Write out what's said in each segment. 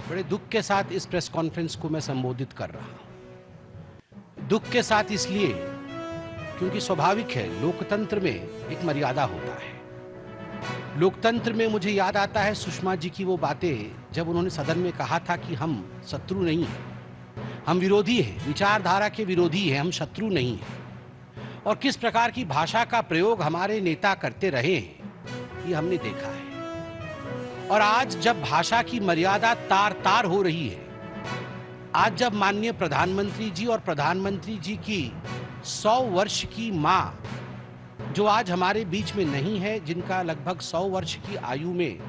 बड़े दुख के साथ इस प्रेस कॉन्फ्रेंस को मैं संबोधित कर रहा हूं। दुख के साथ इसलिए क्योंकि स्वाभाविक है, लोकतंत्र में एक मर्यादा होता है। लोकतंत्र में मुझे याद आता है सुषमा जी की वो बातें, जब उन्होंने सदन में कहा था कि हम शत्रु नहीं हैं, हम विरोधी हैं, विचारधारा के विरोधी हैं, हम शत्रु नहीं हैं। और किस प्रकार की भाषा का प्रयोग हमारे नेता करते रहे हैं, ये हमने देखा है। और आज जब भाषा की मर्यादा तार तार हो रही है, आज जब माननीय प्रधानमंत्री जी और प्रधानमंत्री जी की 100 वर्ष की मां, जो आज हमारे बीच में नहीं है, जिनका लगभग 100 वर्ष की आयु में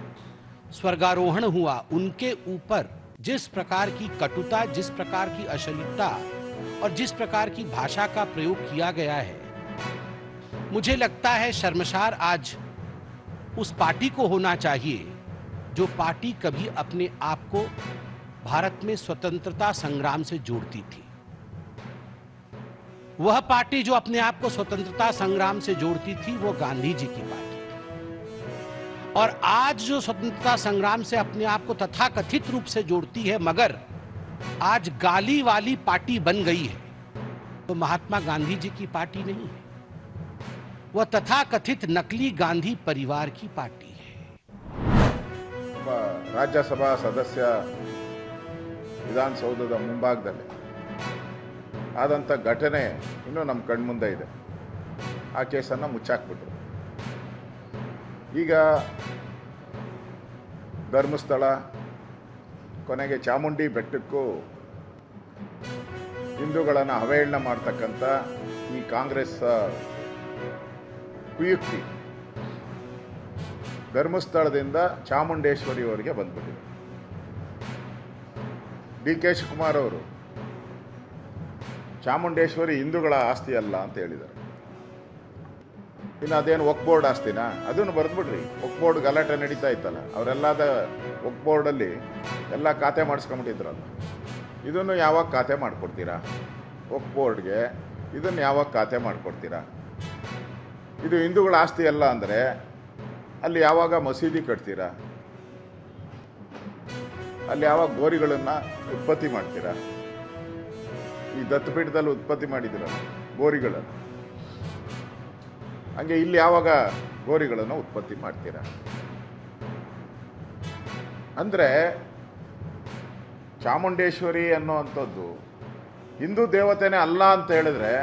स्वर्गारोहण हुआ, उनके ऊपर जिस प्रकार की कटुता, जिस प्रकार की अश्लीलता और जिस प्रकार की भाषा का प्रयोग किया गया है, मुझे लगता है शर्मसार आज उस पार्टी को होना चाहिए जो पार्टी कभी अपने आप को भारत में स्वतंत्रता संग्राम से जोड़ती थी। वह पार्टी जो अपने आप को स्वतंत्रता संग्राम से जोड़ती थी, वो गांधी जी की पार्टी थी। और आज जो स्वतंत्रता संग्राम से अपने आप को तथाकथित रूप से जोड़ती है, मगर आज गाली वाली पार्टी बन गई है, तो महात्मा गांधी जी की पार्टी नहीं है, वह तथाकथित नकली गांधी परिवार की पार्टी है। राज्यसभा सदस्य ವಿಧಾನಸೌಧದ ಮುಂಭಾಗದಲ್ಲಿ ಆದಂಥ ಘಟನೆ ಇನ್ನೂ ನಮ್ಮ ಕಣ್ಮುಂದೆ ಇದೆ. ಆ ಕೇಸನ್ನು ಮುಚ್ಚಾಕ್ಬಿಟ್ರು. ಈಗ ಧರ್ಮಸ್ಥಳ, ಕೊನೆಗೆ ಚಾಮುಂಡಿ ಬೆಟ್ಟಕ್ಕೂ ಹಿಂದೂಗಳನ್ನು ಅವಹೇಳನ ಮಾಡ್ತಕ್ಕಂಥ ಈ ಕಾಂಗ್ರೆಸ್ ಕುಯುಕ್ತಿ ಧರ್ಮಸ್ಥಳದಿಂದ ಚಾಮುಂಡೇಶ್ವರಿಯವರಿಗೆ ಬಂದ್ಬಿಟ್ಟಿದೆ. ಡಿ ಕೆ ಶಿವಕುಮಾರ್ ಅವರು ಚಾಮುಂಡೇಶ್ವರಿ ಹಿಂದೂಗಳ ಆಸ್ತಿ ಅಲ್ಲ ಅಂತ ಹೇಳಿದ್ದಾರೆ. ಇನ್ನು ಅದೇನು ವಕ್ಫ್ ಬೋರ್ಡ್ ಆಸ್ತಿನಾ, ಅದನ್ನು ಬರೆದ್ಬಿಡ್ರಿ. ವಕ್ಫ್ ಬೋರ್ಡ್ ಗಲಾಟೆ ನಡೀತಾ ಇತ್ತಲ್ಲ, ಅವರೆಲ್ಲದ ವಕ್ಫ್ ಬೋರ್ಡಲ್ಲಿ ಎಲ್ಲ ಖಾತೆ ಮಾಡಿಸ್ಕೊಂಬಿಟ್ಟಿದ್ರಲ್ಲ, ಇದನ್ನು ಯಾವಾಗ ಖಾತೆ ಮಾಡಿಕೊಡ್ತೀರಾ? ವಕ್ಫ್ ಬೋರ್ಡ್ಗೆ ಇದನ್ನು ಯಾವಾಗ ಖಾತೆ ಮಾಡಿಕೊಡ್ತೀರಾ? ಇದು ಹಿಂದೂಗಳ ಆಸ್ತಿ ಅಲ್ಲ ಅಂದರೆ ಅಲ್ಲಿ ಯಾವಾಗ ಮಸೀದಿ ಕಟ್ತೀರಾ? ಅಲ್ಲಿ ಯಾವಾಗ ಗೋರಿಗಳನ್ನು ಉತ್ಪತ್ತಿ ಮಾಡ್ತೀರಾ? ಈ ದತ್ತಪೀಠದಲ್ಲಿ ಉತ್ಪತ್ತಿ ಮಾಡಿದಿರಲ್ಲ ಗೋರಿಗಳನ್ನು, ಹಂಗೆ ಇಲ್ಲಿ ಯಾವಾಗ ಗೋರಿಗಳನ್ನು ಉತ್ಪತ್ತಿ ಮಾಡ್ತೀರಾ? ಅಂದರೆ ಚಾಮುಂಡೇಶ್ವರಿ ಅನ್ನುವಂಥದ್ದು ಹಿಂದೂ ದೇವತೆನೇ ಅಲ್ಲ ಅಂತ ಹೇಳಿದ್ರೆ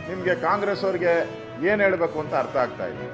ನಿಮಗೆ ಕಾಂಗ್ರೆಸ್ ಅವ್ರಿಗೆ ಏನು ಹೇಳಬೇಕು ಅಂತ ಅರ್ಥ ಆಗ್ತಾ ಇದೆ.